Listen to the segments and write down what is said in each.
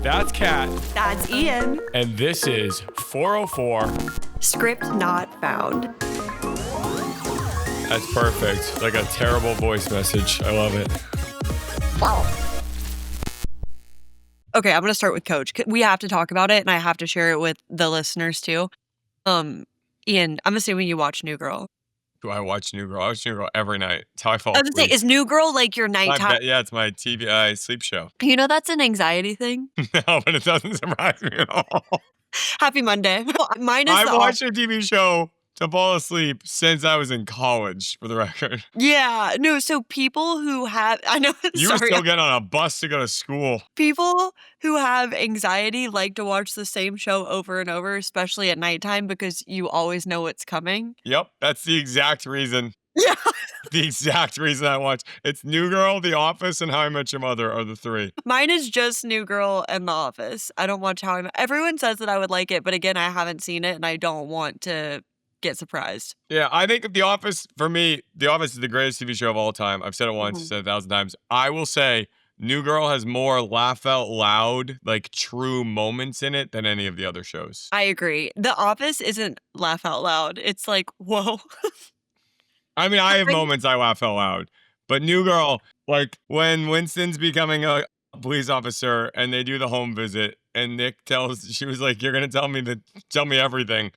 That's Kat. That's Ian. And this is 404. Script not found. That's perfect. Like a terrible voice message. I love it. Wow. Okay, I'm going to start with Coach. We have to talk about it, and I have to share it with the listeners, too. Ian, I'm assuming you watch New Girl. Do I watch New Girl? I watch New Girl every night. It's how I fall I was going to say, is New Girl like your nighttime? Yeah, it's my TV sleep show. You know that's an anxiety thing? No, but it doesn't surprise me at all. Happy Monday. Mine is I've watched a TV show to fall asleep since I was in college, for the record. Yeah, no, so people who have, I know, You were still getting on a bus to go to school. People who have anxiety like to watch the same show over and over, especially at nighttime, because you always know what's coming. Yep, that's the exact reason. Yeah. The exact reason I watch. It's New Girl, The Office, and How I Met Your Mother are the three. Mine is just New Girl and The Office. I don't watch How I Met. Everyone says that I would like it, but again, I haven't seen it and I don't want to get surprised. Yeah, I think The Office, for me, The Office is the greatest TV show of all time. I've said it once, said it 1,000 times. I will say New Girl has more laugh out loud, like true moments in it than any of the other shows. I agree. The Office isn't laugh out loud. It's like, whoa. I mean, I have moments I laugh out loud. But New Girl, like when Winston's becoming a police officer and they do the home visit and Nick she was like, you're going to tell me everything.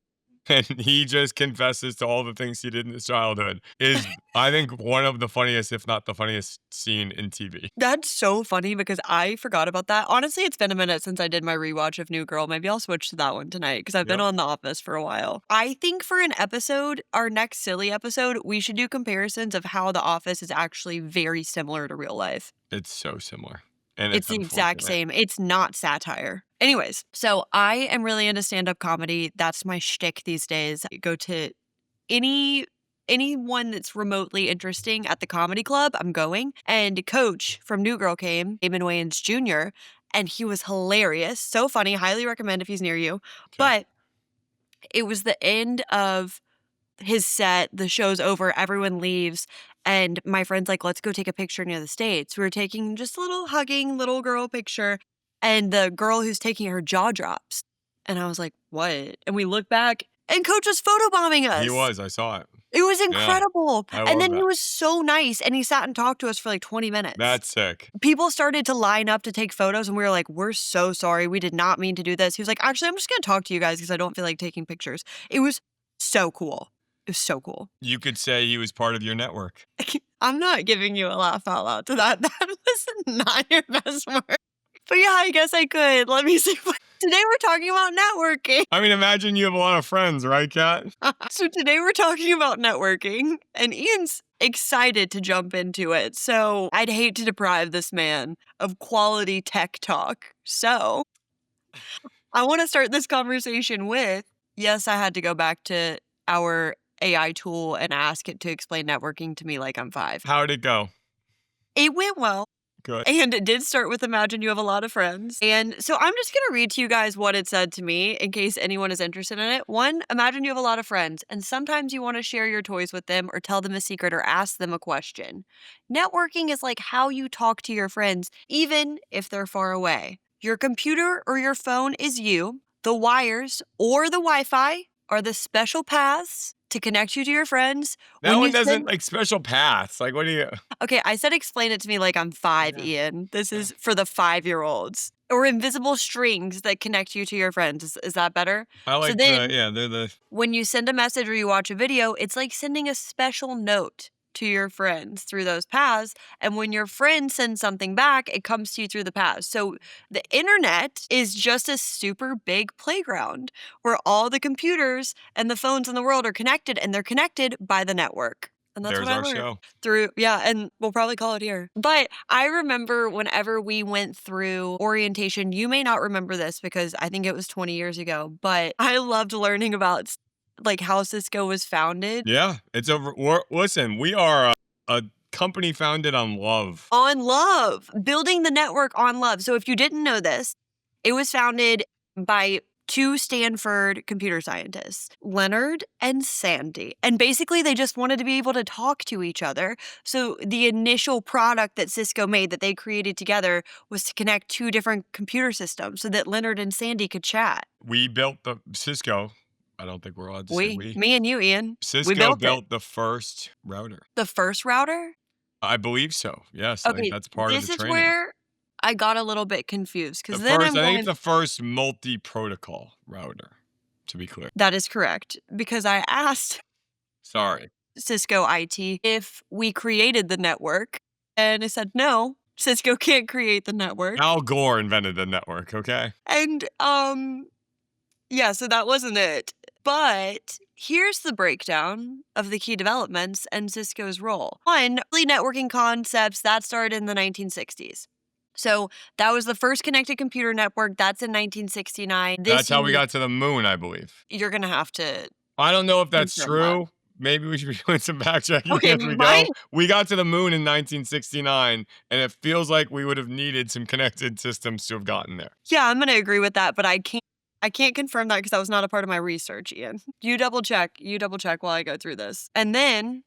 And he just confesses to all the things he did in his childhood is, I think, one of the funniest, if not the funniest scene in TV. That's so funny because I forgot about that. Honestly, it's been a minute since I did my rewatch of New Girl. Maybe I'll switch to that one tonight because I've been on The Office for a while. I think for an episode, our next silly episode, we should do comparisons of how The Office is actually very similar to real life. It's so similar. And it's the exact same. It's not satire. Anyways, so I am really into stand-up comedy. That's my shtick these days. I go to anyone that's remotely interesting at the comedy club, I'm going. And Coach from New Girl came, Damon Wayans Jr., and he was hilarious. So funny. Highly recommend if he's near you. Okay. But it was the end of his set. The show's over. Everyone leaves. And my friend's like, let's go take a picture near the stage. We were taking just a little hugging little girl picture. And the girl who's taking her jaw drops. And I was like, what? And we look back and Coach was photobombing us. He was. I saw it. It was incredible. Yeah, and then he was so nice. And he sat and talked to us for like 20 minutes. That's sick. People started to line up to take photos. And we were like, we're so sorry. We did not mean to do this. He was like, actually, I'm just going to talk to you guys because I don't feel like taking pictures. It was so cool. It was so cool. You could say he was part of your network. I'm not giving you a laugh out loud to that. That was not your best work. But yeah, I guess I could. Let me see. Today we're talking about networking. I mean, imagine you have a lot of friends, right, Kat? So today we're talking about networking, and Ian's excited to jump into it. So I'd hate to deprive this man of quality tech talk. So I want to start this conversation with, yes, I had to go back to our AI tool and ask it to explain networking to me like I'm 5. How'd it go? It went well. Good. And it did start with imagine you have a lot of friends. And so I'm just going to read to you guys what it said to me in case anyone is interested in it. 1, imagine you have a lot of friends and sometimes you want to share your toys with them or tell them a secret or ask them a question. Networking is like how you talk to your friends, even if they're far away. Your computer or your phone is you. The wires or the Wi-Fi are the special paths to connect you to your friends. That one doesn't like special paths. Like, what do you? Okay, I said explain it to me like I'm 5, Ian. This is for the 5-year-olds. Or invisible strings that connect you to your friends. Is that better? I like they're the... When you send a message or you watch a video, it's like sending a special note to your friends through those paths. And when your friend sends something back, it comes to you through the paths. So the internet is just a super big playground where all the computers and the phones in the world are connected, and they're connected by the network. And that's There's what I our learned show. and we'll probably call it here. But I remember whenever we went through orientation, you may not remember this because I think it was 20 years ago, but I loved learning about like how Cisco was founded. Yeah, it's over. Listen, we are a company founded on love. On love. Building the network on love. So if you didn't know this, it was founded by two Stanford computer scientists, Leonard and Sandy. And basically, they just wanted to be able to talk to each other. So the initial product that Cisco made that they created together was to connect two different computer systems so that Leonard and Sandy could chat. We built the Cisco. I don't think we're allowed to say we. Me and you, Ian. Cisco we built the first router. The first router? I believe so. Yes, I think that's part of the this is training. where I got a little bit confused because The then first, I think it's the first multi-protocol router, to be clear. That is correct, because I asked Sorry. Cisco IT if we created the network, and it said no, Cisco can't create the network. Al Gore invented the network, okay? And yeah, so that wasn't it. But here's the breakdown of the key developments and Cisco's role. One, early networking concepts that started in the 1960s. So that was the first connected computer network. That's in 1969. That's how we got to the moon, I believe. You're going to have to. I don't know if that's confirm true. Maybe we should be doing some fact checking Okay, as we go. We got to the moon in 1969, and it feels like we would have needed some connected systems to have gotten there. Yeah, I'm going to agree with that, but I can't confirm that because that was not a part of my research, Ian. You double check while I go through this. And then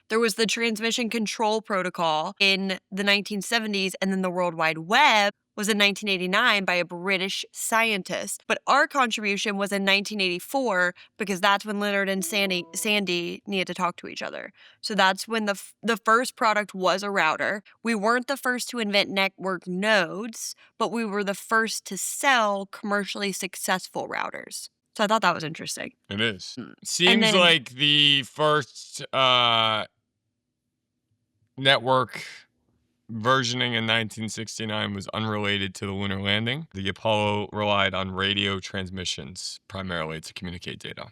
there was the transmission control protocol in the 1970s, and then the World Wide Web was in 1989 by a British scientist. But our contribution was in 1984 because that's when Leonard and Sandy needed to talk to each other. So that's when the first product was a router. We weren't the first to invent network nodes, but we were the first to sell commercially successful routers. So I thought that was interesting. It is. Seems like the first network versioning in 1969 was unrelated to the lunar landing. The Apollo relied on radio transmissions primarily to communicate data.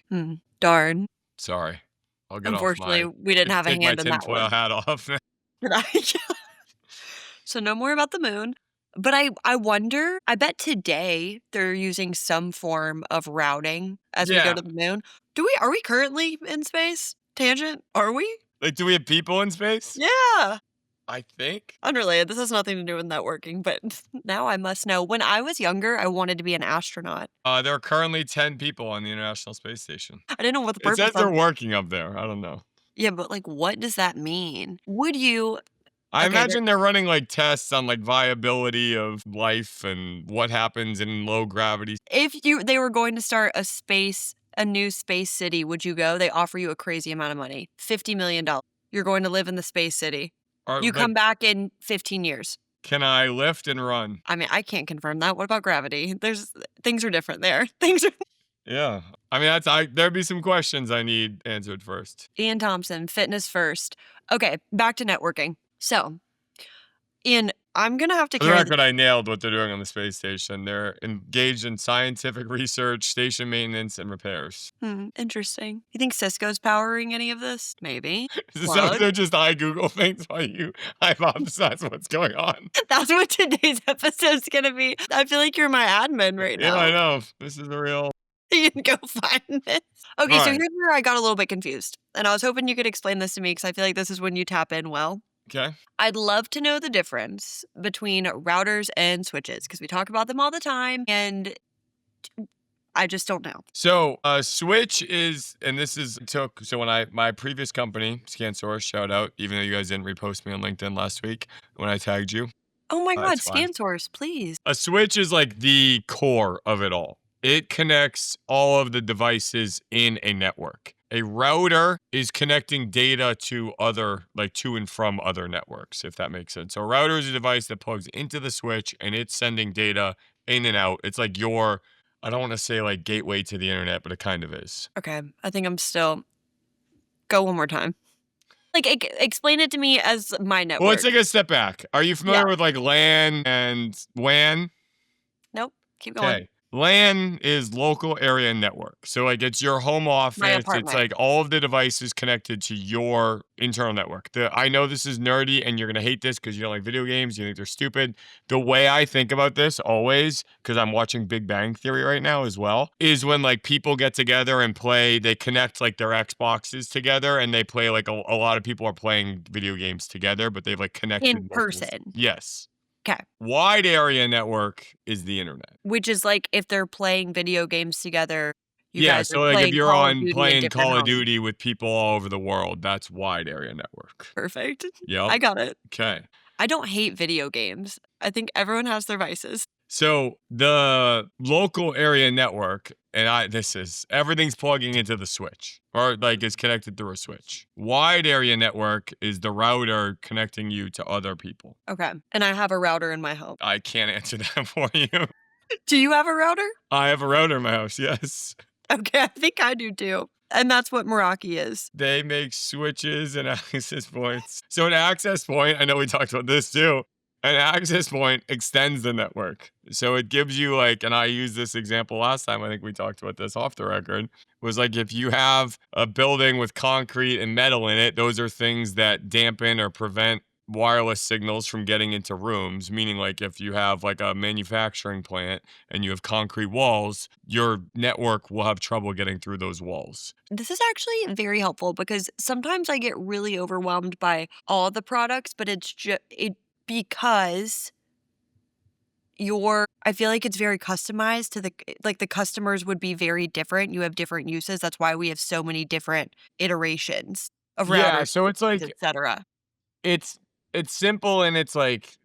Darn. Sorry. I'll get Unfortunately, off we didn't have a hand in that one. Take my tinfoil hat off. So no more about the moon. But I wonder, I bet today they're using some form of routing as we go to the moon. Are we currently in space? Tangent? Are we? Like, do we have people in space? Yeah. I think. Unrelated. This has nothing to do with networking, but now I must know. When I was younger, I wanted to be an astronaut. There are currently 10 people on the International Space Station. I didn't know what the purpose It says they're working up there. I don't know. Yeah, but like, what does that mean? Would you... I imagine they're running like tests on like viability of life and what happens in low gravity. If they were going to start a new space city, would you go? They offer you a crazy amount of money. $50 million. You're going to live in the space city. You come back in 15 years. Can I lift and run? I mean, I can't confirm that. What about gravity? Things are different there. Yeah. I mean, there'd be some questions I need answered first. Ian Thompson, fitness first. Okay, back to networking. So, Ian, I'm going to have to For the record, I nailed what they're doing on the space station. They're engaged in scientific research, station maintenance, and repairs. Interesting. You think Cisco's powering any of this? Maybe. So they're just Google things while you hypothesize what's going on. That's what today's episode's going to be. I feel like you're my admin right now. Yeah, I know. This is the real... You can go find this. Okay, so here's where I got a little bit confused. And I was hoping you could explain this to me because I feel like this is when you tap in well. Okay. I'd love to know the difference between routers and switches because we talk about them all the time and I just don't know. So switch is, and this is when my previous company, ScanSource, shout out, even though you guys didn't repost me on LinkedIn last week when I tagged you. Oh my God, ScanSource, please. A switch is like the core of it all. It connects all of the devices in a network. A router is connecting data to and from other networks, if that makes sense. So a router is a device that plugs into the switch and it's sending data in and out. It's like I don't want to say like gateway to the internet, but it kind of is. Okay. I think I'm still... Go one more time. Like, explain it to me as my network. Well, let's take a step back. Are you familiar with like LAN and WAN? Nope. Keep going. Okay. LAN is local area network. So like it's your home office. It's like all of the devices connected to your internal network. I know this is nerdy and you're going to hate this because you don't like video games. You think they're stupid. The way I think about this always, because I'm watching Big Bang Theory right now as well, is when like people get together and play, they connect like their Xboxes together and they play like a lot of people are playing video games together, but they've like connected in person. Yes. Okay. Wide area network is the internet. Which is like if they're playing video games together, you Yeah, guys are so like if playing you're Call of on Duty in playing different Call of homes. Duty with people all over the world, that's wide area network. Perfect. Yep. I got it. Okay. I don't hate video games. I think everyone has their vices. So the local area network, and everything's plugging into the switch or like is connected through a switch. Wide area network is the router connecting you to other people. Okay. And I have a router in my home. I can't answer that for you. Do you have a router? I have a router in my house, yes. Okay, I think I do too. And that's what Meraki is. They make switches and access points. So an access point, I know we talked about this too. An access point extends the network. So it gives you like, and I used this example last time, I think we talked about this off the record, was like if you have a building with concrete and metal in it, those are things that dampen or prevent wireless signals from getting into rooms, meaning like if you have like a manufacturing plant and you have concrete walls, your network will have trouble getting through those walls. This is actually very helpful because sometimes I get really overwhelmed by all the products, but it's just because I feel like it's very customized to the customers would be very different. You have different uses. That's why we have so many different iterations of Yeah, routers, so it's like etc. it's simple and it's like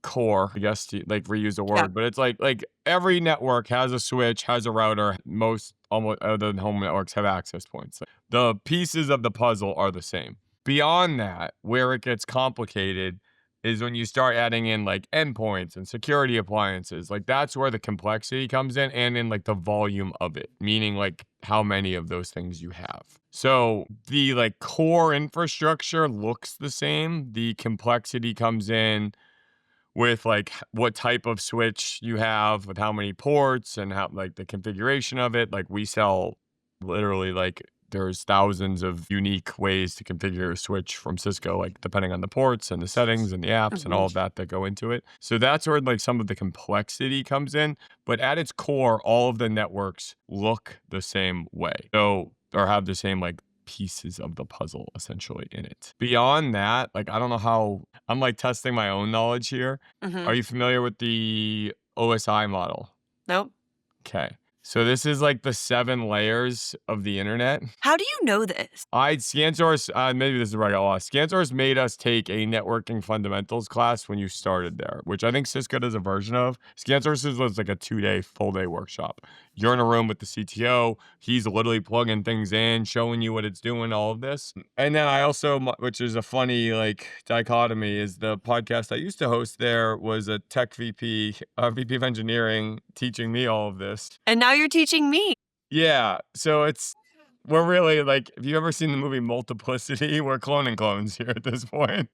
core, I guess to like reuse a Yeah. word, but it's like every network has a switch, has a router. Most almost other than home networks have access points. The pieces of the puzzle are the same. Beyond that, where it gets complicated is when you start adding in like endpoints and security appliances. Like that's where the complexity comes in and in like the volume of it, meaning like how many of those things you have. So the like core infrastructure looks the same. The complexity comes in with like what type of switch you have, with how many ports and how like the configuration of it. Like we sell literally like there's thousands of unique ways to configure a switch from Cisco, like depending on the ports and the settings and the apps and all of that go into it. So that's where like some of the complexity comes in. But at its core, all of the networks look the same way. So or have the same like pieces of the puzzle essentially in it. Beyond that, like I don't know how I'm like testing my own knowledge here. Are you familiar with the OSI model? Nope. Okay. So this is like the 7 layers of the internet. How do you know this? ScanSource, maybe this is where I got lost. ScanSource made us take a networking fundamentals class when you started there, which I think Cisco does a version of. ScanSource was like a 2-day, full-day workshop. You're in a room with the CTO. He's literally plugging things in, showing you what it's doing, all of this. And then I also, which is a funny like dichotomy, is the podcast I used to host there was a tech VP, VP of engineering teaching me all of this. And now you're teaching me. Yeah. So we're really like, have you ever seen the movie Multiplicity? We're cloning clones here at this point.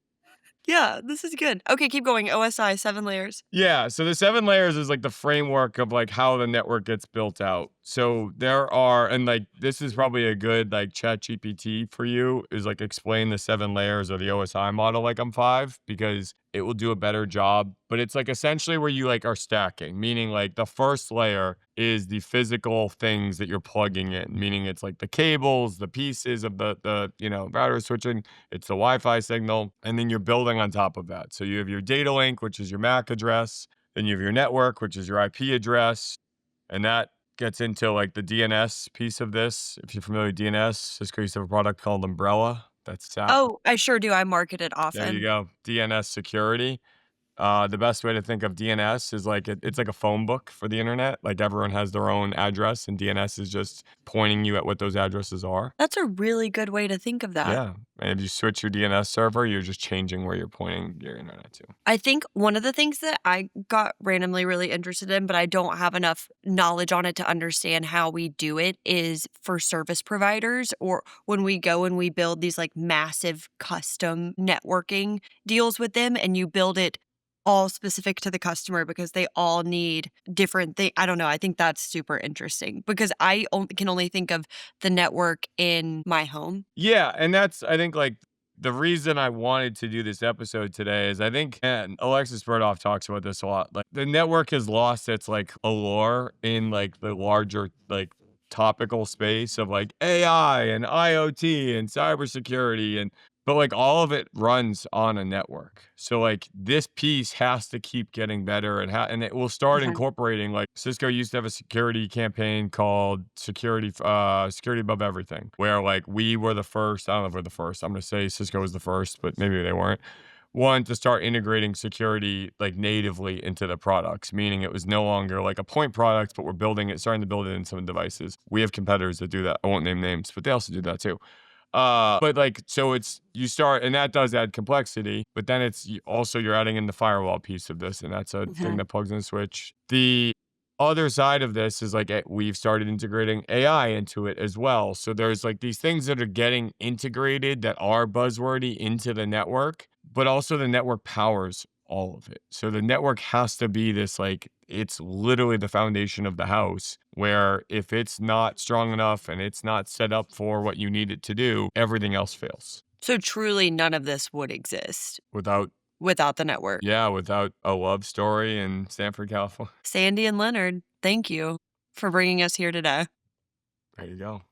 Yeah, this is good. Okay, keep going. OSI, 7 layers. Yeah, so the 7 layers is like the framework of like how the network gets built out. So there are, and like this is probably a good like ChatGPT for you, is like explain the 7 layers of the OSI model like I'm 5, because it will do a better job. But it's like essentially where you like are stacking, meaning like the first layer is the physical things that you're plugging in, meaning it's like the cables, the pieces of the router switching, it's the Wi-Fi signal, and then you're building on top of that. So you have your data link, which is your MAC address, then you have your network, which is your IP address, and that gets into like the DNS piece of this. If you're familiar with DNS, Cisco used to have a product called Umbrella. That's SAP. Oh, I sure do. I market it often. There you go. DNS security. The best way to think of DNS is like it's like a phone book for the internet. Like everyone has their own address, and DNS is just pointing you at what those addresses are. That's a really good way to think of that. Yeah. And if you switch your DNS server, you're just changing where you're pointing your internet to. I think one of the things that I got randomly really interested in, but I don't have enough knowledge on it to understand how we do it, is for service providers, or when we go and we build these like massive custom networking deals with them, and you build it all specific to the customer because they all need different things. I don't know. I think that's super interesting because I can only think of the network in my home. Yeah, and that's I think like the reason I wanted to do this episode today is I think, and Alexis Berdoff talks about this a lot. Like the network has lost its like allure in like the larger like topical space of like AI and IoT and cybersecurity, and But like all of it runs on a network. So like this piece has to keep getting better and it will start incorporating, like Cisco used to have a security campaign called security above everything, where like we were the first. I don't know if we're the first. I'm going to say Cisco was the first, but maybe they weren't. One, to start integrating security like natively into the products, meaning it was no longer like a point product, but we're starting to build it in some devices. We have competitors that do that. I won't name names, but they also do that too. But like, so you start, and that does add complexity, but then you're adding in the firewall piece of this, and that's a thing that plugs in the switch. The other side of this is like we've started integrating AI into it as well. So there's like these things that are getting integrated that are buzzwordy into the network, but also the network powers all of it. So the network has to be this, like, it's literally the foundation of the house, where if it's not strong enough and it's not set up for what you need it to do, everything else fails. So truly none of this would exist Without the network. Yeah, without a love story in Stanford, California. Sandy and Leonard, thank you for bringing us here today. There you go.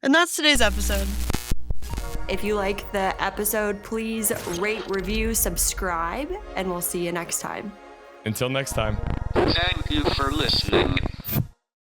And that's today's episode. If you like the episode, please rate, review, subscribe, and we'll see you next time. Until next time. Thank you for listening.